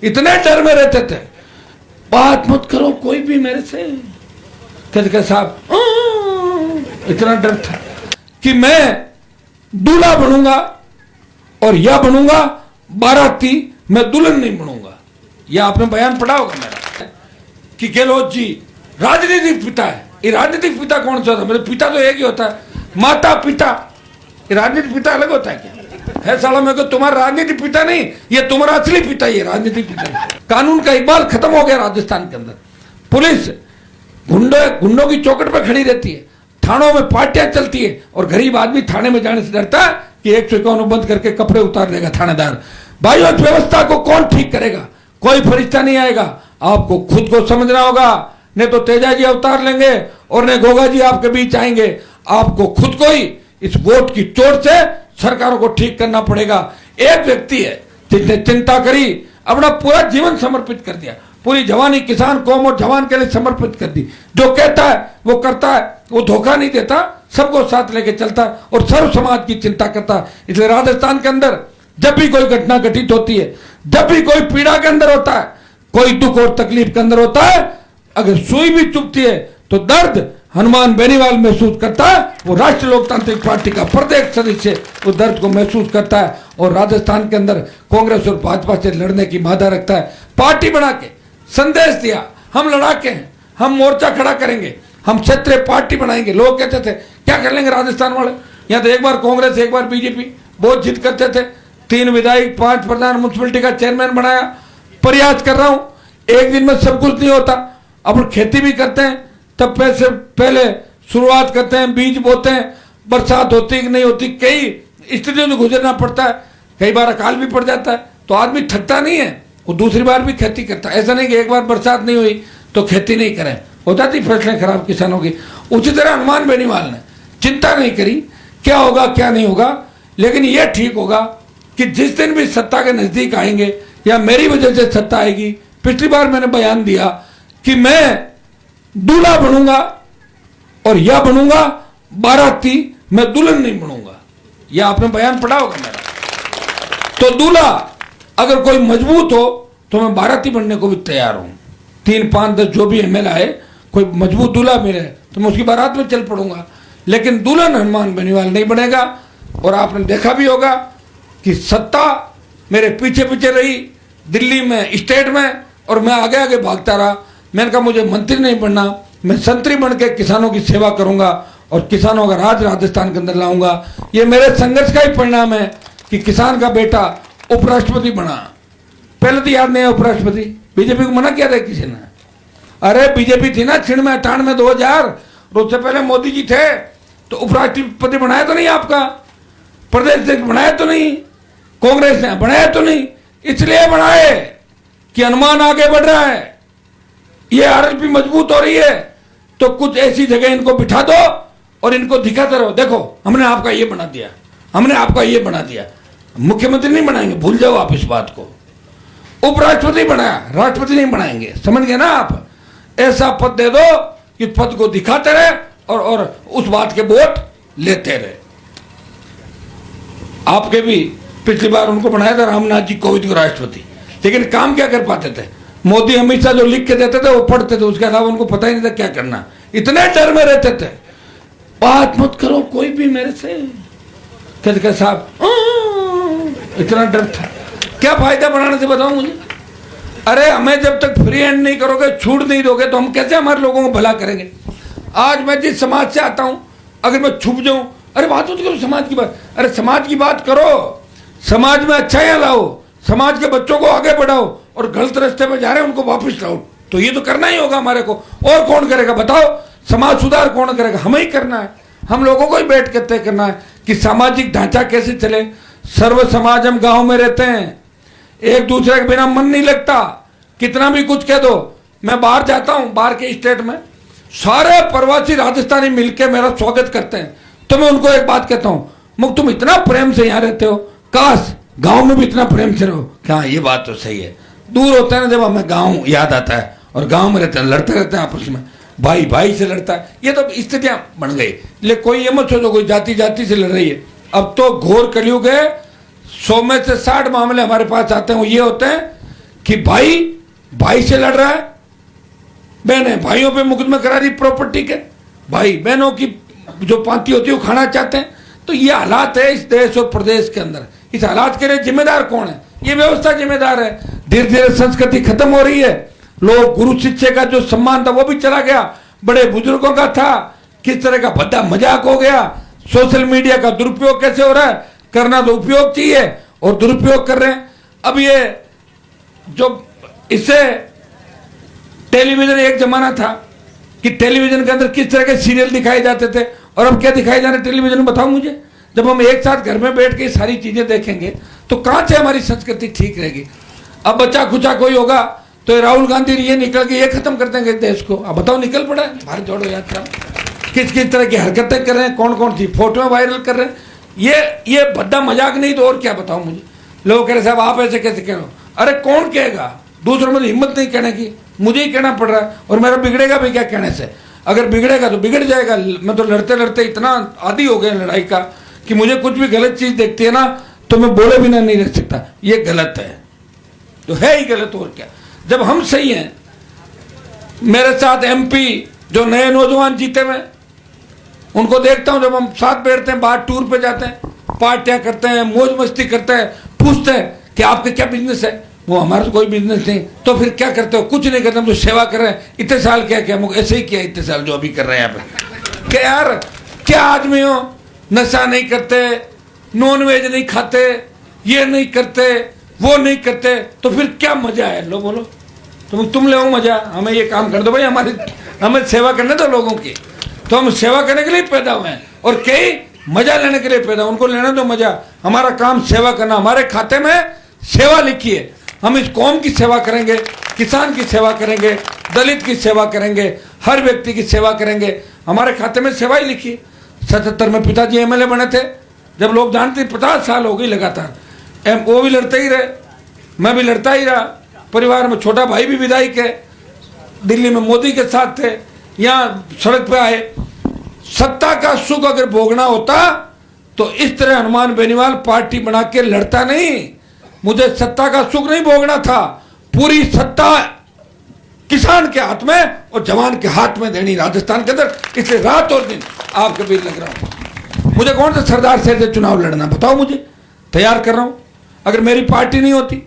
इतने डर में रहते थे, बात मत करो कोई भी मेरे से। कहते साहब इतना डर था कि मैं दूल्हा बनूंगा और या बनूंगा बाराती, मैं दुल्हन नहीं बनूंगा। यह आपने बयान पढ़ा होगा मेरा कि गहलोत जी राजनीतिक पिता है। ये राजनीतिक पिता कौन सा होता है? मेरे पिता तो एक ही होता है, माता पिता। ये राजनीतिक पिता अलग होता है क्या है? साला मेरे को तुम्हारा राजनीतिक पिता नहीं, ये तुम्हारा असली पिता ही है, राजनीतिक पिता नहीं। कानून का इकबाल खत्म हो गया राजस्थान के अंदर। पुलिस गुंडों की चौकट पर खड़ी रहती है, थानों में पार्टियां चलती है और गरीब आदमी थाने में जाने से डरता है कि 151 बंद करके कपड़े उतार देगा थानेदार। भाई उस व्यवस्था को कौन ठीक करेगा? कोई फरिश्ता नहीं आएगा, आपको खुद को समझना होगा। नहीं तो तेजा जी अवतार लेंगे और नहीं गोगा जी आपके बीच आएंगे। आपको खुद को ही इस वोट की चोट से सरकारों को ठीक करना पड़ेगा। एक व्यक्ति है जिसने चिंता करी, अपना पूरा जीवन समर्पित कर दिया, पूरी जवानी किसान कौम और जवान के लिए समर्पित कर दी। जो कहता है वो करता है, वो धोखा नहीं देता, सबको साथ लेके चलता है और सर्व समाज की चिंता करता है। इसलिए राजस्थान के अंदर जब भी कोई घटना घटित होती है, जब भी कोई पीड़ा के अंदर होता है, कोई दुख और तकलीफ के अंदर होता है, अगर सुई भी चुभती है तो दर्द हनुमान बेनीवाल महसूस करता है। वो राष्ट्रीय लोकतांत्रिक पार्टी का प्रत्येक सदस्य उस दर्द को महसूस करता है और राजस्थान के अंदर कांग्रेस और भाजपा से लड़ने की मादा रखता है। पार्टी बना के संदेश दिया, हम लड़ाके हैं, हम मोर्चा खड़ा करेंगे, हम क्षेत्रीय पार्टी बनाएंगे। लोग कहते थे क्या कर लेंगे राजस्थान वाले, यहाँ तो एक बार कांग्रेस एक बार बीजेपी बहुत जिद करते थे। 3 विधायक 5 प्रधान म्युनिसिपलिटी का चेयरमैन बनाया। प्रयास कर रहा हूं, एक दिन में सब कुछ नहीं होता। अब खेती भी करते हैं तब पैसे पहले शुरुआत करते हैं, बीज बोते हैं, बरसात होती कि नहीं होती, कई स्थितियों से गुजरना पड़ता है, कई बार अकाल भी पड़ जाता है। तो आदमी थकता नहीं है, वो दूसरी बार भी खेती करता है। ऐसा नहीं कि एक बार बरसात नहीं हुई तो खेती नहीं करें, हो जाती फसलें खराब किसानों की। उसी तरह हनुमान बेनीवाल ने चिंता नहीं करी क्या होगा क्या नहीं होगा, लेकिन यह ठीक होगा कि जिस दिन भी सत्ता के नजदीक आएंगे या मेरी वजह से सत्ता आएगी, पिछली बार मैंने बयान दिया कि मैं दूल्हा बनूंगा और या बनूंगा बाराती, मैं दुल्हन नहीं बनूंगा। यह आपने बयान पढ़ा होगा मेरा। तो दूल्हा अगर कोई मजबूत हो तो मैं बाराती बनने को भी तैयार हूं। 3, 5, 10 जो भी एमएल आए, कोई मजबूत दूल्हा मिले तो मैं उसकी बारात में चल पड़ूंगा, लेकिन दुल्हन हनुमान बेनीवाल नहीं बनेगा। और आपने देखा भी होगा कि सत्ता मेरे पीछे पीछे रही दिल्ली में, स्टेट में, और मैं आगे आगे भागता रहा। मैंने कहा मुझे मंत्री नहीं बनना, मैं संतरी बन के किसानों की सेवा करूंगा और किसानों का राज राजस्थान के अंदर लाऊंगा। ये मेरे संघर्ष का ही परिणाम है कि किसान का बेटा उपराष्ट्रपति बना। पहले तो याद नहीं है उपराष्ट्रपति, बीजेपी को मना किया था किसी ने। अरे बीजेपी थी ना 98 2000, उससे पहले मोदी जी थे, तो उपराष्ट्रपति बनाया तो नहीं आपका, प्रदेश अध्यक्ष बनाया तो नहीं, कांग्रेस ने बनाया तो नहीं। इसलिए बनाए कि हनुमान आगे बढ़ रहा है, ये आरएलपी मजबूत हो रही है, तो कुछ ऐसी जगह इनको बिठा दो और इनको दिखाते रहो, देखो हमने आपका ये बना दिया, हमने आपका ये बना दिया। मुख्यमंत्री नहीं बनाएंगे, भूल जाओ आप इस बात को। उपराष्ट्रपति बनाया, राष्ट्रपति नहीं बनाएंगे, समझ गए ना आप। ऐसा पद दे दो कि पद को दिखाते रहे और उस बात के वोट लेते रहे। आपके भी पिछली बार उनको बनाया था रामनाथ जी कोविंद को राष्ट्रपति, लेकिन काम क्या कर पाते थे? मोदी हमेशा जो लिख के देते थे वो पढ़ते थे, उसके अलावा उनको पता ही नहीं था क्या करना। इतने डर में रहते थे, बात मत करो कोई भी मेरे से। कहते साहब इतना डर था, क्या फायदा बनाने से बताओ मुझे। अरे हमें जब तक फ्री हैंड नहीं करोगे, छूट नहीं दोगे, तो हम कैसे हमारे लोगों को भला करेंगे। आज मैं जिस समाज से आता हूं, अगर मैं छुप जाऊं, अरे बात तो करो समाज की बात, अरे समाज की बात करो, समाज में अच्छाइयां लाओ, समाज के बच्चों को आगे बढ़ाओ, और गलत रास्ते पे जा रहे हैं उनको वापस लाओ। तो ये तो करना ही होगा हमारे को, और कौन करेगा बताओ? समाज सुधार कौन करेगा? हमें ही करना है, हम लोगों को ही बैठ के तय करना है कि सामाजिक ढांचा कैसे चले। सर्व समाज हम गांव में रहते हैं, एक दूसरे के बिना मन नहीं लगता, कितना भी कुछ कह दो। मैं बाहर जाता हूं, बाहर के स्टेट में सारे प्रवासी राजस्थानी मिलके मेरा स्वागत करते हैं, तो मैं उनको एक बात कहता हूं, मुझ तुम इतना प्रेम से यहाँ रहते हो, काश गांव में भी इतना प्रेम से रहो। क्या ये बात तो सही है। दूर होता है ना जब हमें गांव याद आता है, और गांव में रहते हैं, लड़ते रहते हैं आपस में, भाई भाई से लड़ता है। ये तो स्थितियां बन गई। लेकिन कोई ये मत सोचो कोई जाति जाति से लड़ रही है। अब तो घोर कलयुग है, 100 में से 60 मामले हमारे पास आते हैं, वो ये होते हैं कि भाई से लड़ रहा है, बहनें भाइयों पे मुकदमे करा रही प्रॉपर्टी के, भाई बहनों की जो पांति होती है वो खाना चाहते हैं। तो ये हालात है इस देश और प्रदेश के अंदर। इस हालात के लिए जिम्मेदार कौन है? ये व्यवस्था जिम्मेदार है। धीरे धीरे संस्कृति खत्म हो रही है। लोग गुरु शिष्य का जो सम्मान था वो भी चला गया, बड़े बुजुर्गों का था, किस तरह का भद्दा मजाक हो गया। सोशल मीडिया का दुरुपयोग कैसे हो रहा है? करना तो उपयोग चाहिए और दुरुपयोग कर रहे हैं। अब ये जो इससे टेलीविजन, एक जमाना था कि टेलीविजन के अंदर किस तरह के सीरियल दिखाए जाते थे और अब क्या दिखाए जा रहे टेलीविजन में, बताओ मुझे। जब हम एक साथ घर में बैठ के सारी चीजें देखेंगे तो कहां से हमारी संस्कृति ठीक रहेगी? अब बच्चा खुचा कोई होगा तो राहुल गांधी ये निकल के ये खत्म कर देंगे देश को। अब बताओ, निकल पड़ा है भारत जोड़ो यात्रा, किस किस तरह की हरकतें कर रहे हैं, कौन कौन सी फोटो वायरल कर रहे हैं। ये भद्दा मजाक नहीं तो और क्या बताओ मुझे। लोग कह रहे साहब आप ऐसे कैसे कह रहे हो? अरे कौन कहेगा? दूसरों में तो हिम्मत नहीं कहने की, मुझे ही कहना पड़ रहा है। और मेरा बिगड़ेगा भी क्या कहने से? अगर बिगड़ेगा तो बिगड़ जाएगा। मैं तो लड़ते लड़ते इतना आदी हो गया लड़ाई का कि मुझे कुछ भी गलत चीज देखती है ना तो मैं बोले बिना नहीं रह सकता, ये गलत है तो है ही गलत, और क्या। जब हम सही हैं, मेरे साथ एमपी जो नए नौजवान जीते हुए उनको देखता हूं, जब हम साथ बैठते हैं, बाहर टूर पे जाते हैं, पार्टियां करते हैं, मौज मस्ती करते हैं, पूछते हैं कि आपके क्या बिजनेस है? वो हमारा तो कोई बिजनेस नहीं। तो फिर क्या करते हो? कुछ नहीं करते, हम तो सेवा कर रहे हैं। इतने साल क्या किया? हम ऐसे ही किया इतने साल जो अभी कर रहे हैं यहाँ पे। क्या यार, क्या आदमी हो? नशा नहीं करते, नॉन वेज नहीं खाते, ये नहीं करते, वो नहीं करते, तो फिर क्या मजा है? लो बोलो, तुम ले मजा। हमें ये काम कर दो भाई, हमें सेवा करने दो लोगों की। तो हम सेवा करने के लिए पैदा हुए हैं और कई मजा लेने के लिए पैदा, उनको लेने दो मजा। हमारा काम सेवा करना, हमारे खाते में सेवा लिखी है। हम इस कौम की सेवा करेंगे, किसान की सेवा करेंगे, दलित की सेवा करेंगे, हर व्यक्ति की सेवा करेंगे। हमारे खाते में सेवा ही लिखी। 77 में पिताजी एमएलए बने थे, जब लोग जानते 50 साल हो गई लगातार। वो भी लड़ते ही रहे, मैं भी लड़ता ही रहा। परिवार में छोटा भाई भी विधायक है, दिल्ली में मोदी के साथ थे, यहाँ सड़क पे आए। सत्ता का सुख अगर भोगना होता तो इस तरह हनुमान बेनीवाल पार्टी बना के लड़ता नहीं। मुझे सत्ता का सुख नहीं भोगना था, पूरी सत्ता किसान के हाथ में और जवान के हाथ में देनी राजस्थान के अंदर। इसलिए रात और दिन आपके बीच लग रहा हूं। मुझे कौन सा सरदार से चुनाव लड़ना, बताओ मुझे, तैयार कर रहा हूं। अगर मेरी पार्टी नहीं होती,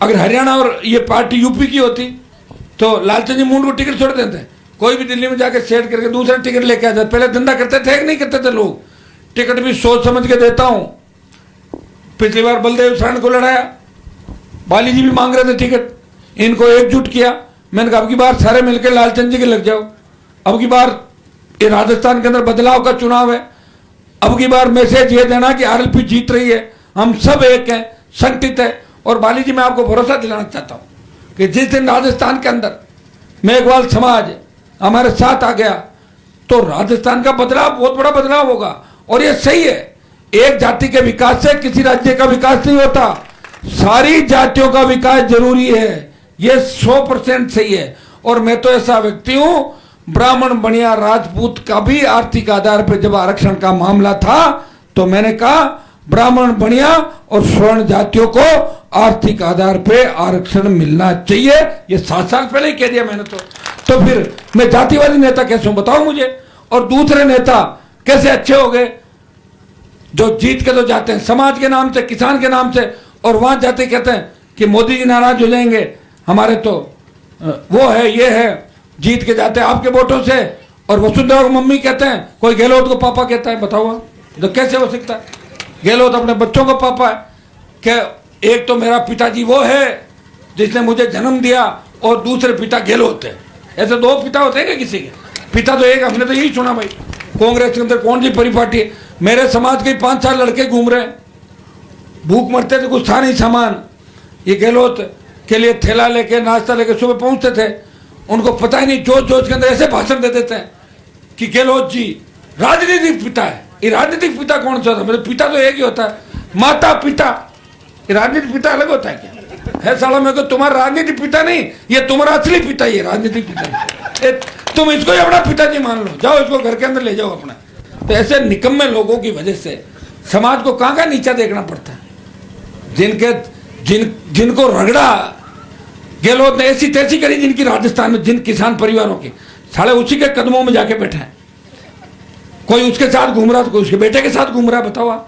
अगर हरियाणा और ये पार्टी यूपी की होती तो लालचंद जी मुंड को टिकट छोड़ देते। कोई भी दिल्ली में जाकर सेट करके दूसरा टिकट लेके आ जाते। पहले धंधा करते थे कि नहीं करते थे लोग? टिकट भी सोच समझ के देता हूं। पिछली बार बलदेव शरण को लड़ाया, बाली जी भी मांग रहे थे टिकट, इनको एकजुट किया। मैंने कहा अब की बार सारे मिलकर लालचंद जी के लग जाओ। अब की बार ये राजस्थान के अंदर बदलाव का चुनाव है। अब की बार मैसेज ये देना कि आरएलपी जीत रही है, हम सब एक हैं, संगठित है। और बाली जी मैं आपको भरोसा दिलाना चाहता हूं कि जिस दिन राजस्थान के अंदर मेघवाल समाज हमारे साथ आ गया तो राजस्थान का बदलाव, बहुत बड़ा बदलाव होगा। और ये सही है, एक जाति के विकास से किसी राज्य का विकास नहीं होता, सारी जातियों का विकास जरूरी है। ये 100% सही है। और मैं तो ऐसा व्यक्ति हूं, ब्राह्मण बनिया राजपूत का भी आर्थिक आधार पर जब आरक्षण का मामला था तो मैंने कहा ब्राह्मण बनिया और स्वर्ण जातियों को आर्थिक आधार पे आरक्षण मिलना चाहिए। ये 7 साल पहले ही कह दिया मैंने। तो फिर मैं जातिवादी नेता कैसे हूं, बताओ मुझे। और दूसरे नेता कैसे अच्छे हो गए जो जीत के तो जाते हैं समाज के नाम से, किसान के नाम से, और वहां जाते कहते हैं कि मोदी जी नाराज हो जाएंगे, हमारे तो वो है ये है, जीत के जाते हैं आपके वोटों से। और वसुंधरा को मम्मी कहते हैं, कोई गहलोत को पापा कहता है, बताओ तो कैसे हो सकता है? गहलोत अपने बच्चों का पापा है। कि एक तो मेरा पिताजी वो है जिसने मुझे जन्म दिया और दूसरे पिता गहलोत है। ऐसे 2 पिता होते हैं क्या किसी के? पिता तो एक, हमने तो यही सुना भाई। कांग्रेस के अंदर कौन सी परिपाटी है? मेरे समाज के 5-4 लड़के घूम रहे हैं, भूख मरते थे, कुछ था नहीं सामान। ये गहलोत के लिए थैला लेके नाश्ता लेके सुबह पहुंचते थे, उनको पता ही नहीं, जोश जोश के अंदर ऐसे भाषण दे देते हैं कि गहलोत जी राजनीतिक पिता है। ये राजनीतिक पिता कौन सा होता है? मेरे पिता तो एक ही होता है, माता पिता। ये राजनीतिक पिता अलग होता है क्या? है साला, मेरे को तुम्हारा राजनीतिक पिता नहीं, ये तुम्हारा असली पिता ही है, राजनीतिक पिता। तुम इसको ही अपना पिताजी मान लो, जाओ इसको घर के अंदर ले जाओ अपना। तो ऐसे निकम्मे लोगों की वजह से समाज को कहां का नीचा देखना पड़ता है। जिनको रगड़ा गहलोत ने ऐसी तैसी करी जिनकी राजस्थान में जिन किसान परिवारों की, साले उसी के कदमों में जाके बैठे हैं। कोई उसके साथ घूम रहा तो कोई उसके बेटे के साथ घूम रहा, बताओ आप।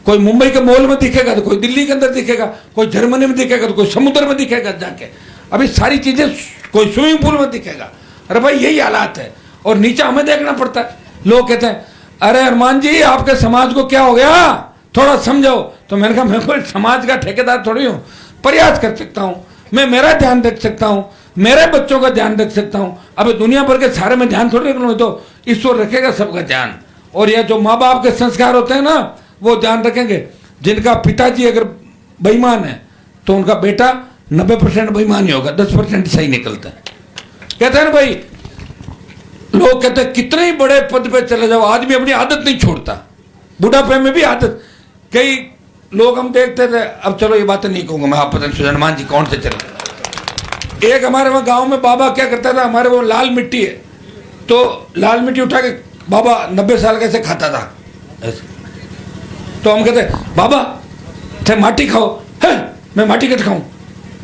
कोई मुंबई के मॉल में दिखेगा तो कोई दिल्ली के अंदर दिखेगा, कोई जर्मनी में दिखेगा तो कोई समुद्र में दिखेगा जाके। अभी सारी चीजें, कोई स्विमिंग पूल में दिखेगा। अरे भाई यही हालात है, और नीचे हमें देखना पड़ता है। लोग कहते हैं अरे अरमान जी आपके समाज को क्या हो गया, थोड़ा समझो। तो मैंने कहा मैं कोई समाज का ठेकेदार थोड़ी हूँ, प्रयास कर सकता हूँ मैं, मेरा ध्यान रख सकता हूँ, मेरे बच्चों का ध्यान रख सकता हूँ। अब दुनिया भर के सारे में ध्यान थोड़ी रख लूँ, तो ईश्वर रखेगा सबका ध्यान। और यह जो माँ बाप के संस्कार होते हैं ना, वो ध्यान रखेंगे। जिनका पिताजी अगर बेईमान है तो उनका बेटा 90% बेईमान ही होगा, 10% सही निकलता है। कहते हैं ना भाई, लोग कहते हैं कितने ही बड़े पद पे चले जाओ, आदमी अपनी आदत नहीं छोड़ता, बुढ़ापे में भी आदत। कई लोग हम देखते थे, अब चलो ये बातें नहीं कहूंगा मैं, आप पता नहीं हनुमान जी कौन से चले। एक हमारे वहां गांव में बाबा क्या करता था, हमारे वो लाल मिट्टी है, तो लाल मिट्टी उठा के बाबा 90 साल कैसे खाता था ऐसे। तो हम कहते बाबा थे माटी खाओ, है मैं माटी कैसे खाऊं,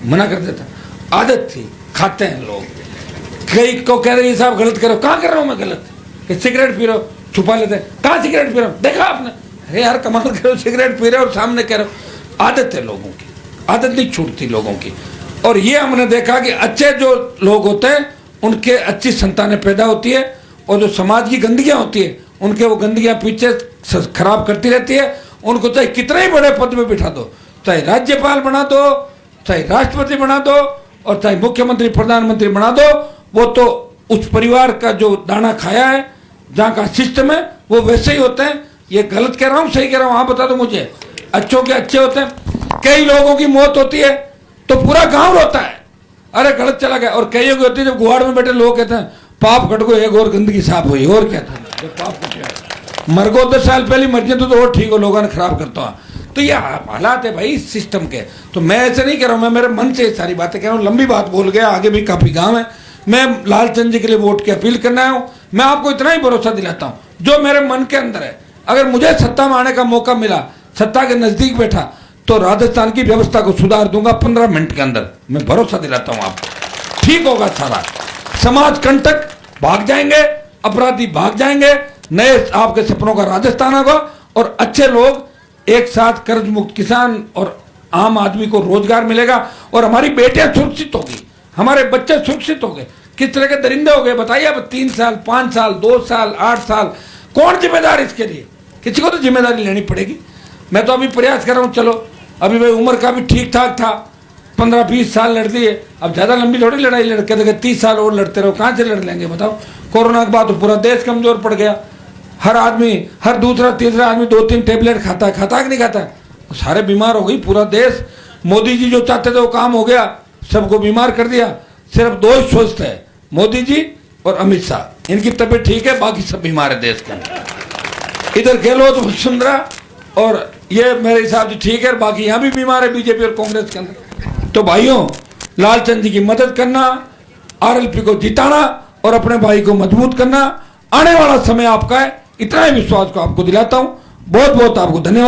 मना कर देता। आदत थी, खाते हैं लोग। कई को कह रहे साहब गलत करो, कहाँ कर रहा हूँ मैं गलत, कि सिगरेट पी रहे हो, छुपा लेते हैं, कहाँ सिगरेट पी रहे हो, देखा आपने, अरे यार कमाल करो, सिगरेट पी रहे हो और सामने कह रहे हो। आदत है लोगों की, आदत नहीं छूटती लोगों की। और ये हमने देखा कि अच्छे जो लोग होते हैं उनके अच्छी संतानें पैदा होती है, और जो समाज की गंदगियां होती है उनके वो गंदगियां पीछे खराब करती रहती है। उनको चाहे कितने ही बड़े पद में बिठा दो, चाहे राज्यपाल बना दो, चाहे राष्ट्रपति बना दो, और चाहे मुख्यमंत्री प्रधानमंत्री बना दो, वो तो उस परिवार का जो दाना खाया है, जहाँ का सिस्टम है वो वैसे ही होते हैं। ये गलत कह रहा हूँ सही कह रहा हूँ, आप बता दो मुझे। अच्छों के अच्छे होते हैं। कई लोगों की मौत होती है तो पूरा गांव रोता है, अरे गलत चला गया। और कईयों की होती है जब गुहाड़ में बैठे लोग कहते हैं पाप कट गो, एक और गंदगी साफ हुई, और क्या था जब पाप कट मर गो 10 साल पहले मर जाए तो और ठीक हो, लोगों ने खराब करता हूँ। तो ये हालात है भाई सिस्टम के। तो मैं ऐसे नहीं कह रहा हूँ, मैं मेरे मन से सारी बातें कह रहा हूँ। लंबी बात बोल गया, आगे भी काफी गाँव है। मैं लालचंद जी के लिए वोट की अपील करना आया हूँ। मैं आपको इतना ही भरोसा दिलाता हूँ, जो मेरे मन के अंदर है, अगर मुझे सत्ता में आने का मौका मिला, सत्ता के नजदीक बैठा, तो राजस्थान की व्यवस्था को सुधार दूंगा 15 मिनट के अंदर। मैं भरोसा दिलाता हूँ आपको, ठीक होगा सारा। समाज कंटक भाग जाएंगे, अपराधी भाग जाएंगे, नए आपके सपनों का राजस्थान होगा, और अच्छे लोग एक साथ, कर्ज मुक्त किसान और आम आदमी को रोजगार मिलेगा, और हमारी बेटियां सुरक्षित होगी, हमारे बच्चे सुरक्षित हो गए। किस तरह के दरिंदे हो गए बताइए। अब 3 साल 5 साल 2 साल 8 साल, कौन जिम्मेदार इसके लिए? किसी को तो जिम्मेदारी लेनी पड़ेगी। मैं तो अभी प्रयास कर रहा हूँ, चलो अभी भाई उम्र का भी ठीक ठाक था, 15-20 साल लड़ दिए, अब ज्यादा लंबी थोड़ी लड़ाई लड़के देखे 30 साल और लड़ते रहो, कहाँ से लड़ लेंगे बताओ। कोरोना के बाद तो पूरा देश कमजोर पड़ गया। हर आदमी, हर दूसरा तीसरा आदमी 2-3 टेबलेट खाता है, खाता कि नहीं खाता है? सारे बीमार हो गई पूरा देश। मोदी जी जो चाहते थे वो काम हो गया, सबको बीमार कर दिया। सिर्फ 2 ही स्वस्थ है, मोदी जी और अमित शाह, इनकी तबीयत ठीक है, बाकी सब बीमार है देश के अंदर। इधर गहलोत वसुंधरा और ये मेरे हिसाब से ठीक है, बाकी यहाँ भी बीमार है बीजेपी और कांग्रेस के अंदर। तो भाइयों, लालचंद जी की मदद करना, आरएलपी को जिताना और अपने भाई को मजबूत करना, आने वाला समय आपका है, इतना ही विश्वास को आपको दिलाता हूँ। बहुत बहुत आपको धन्यवाद।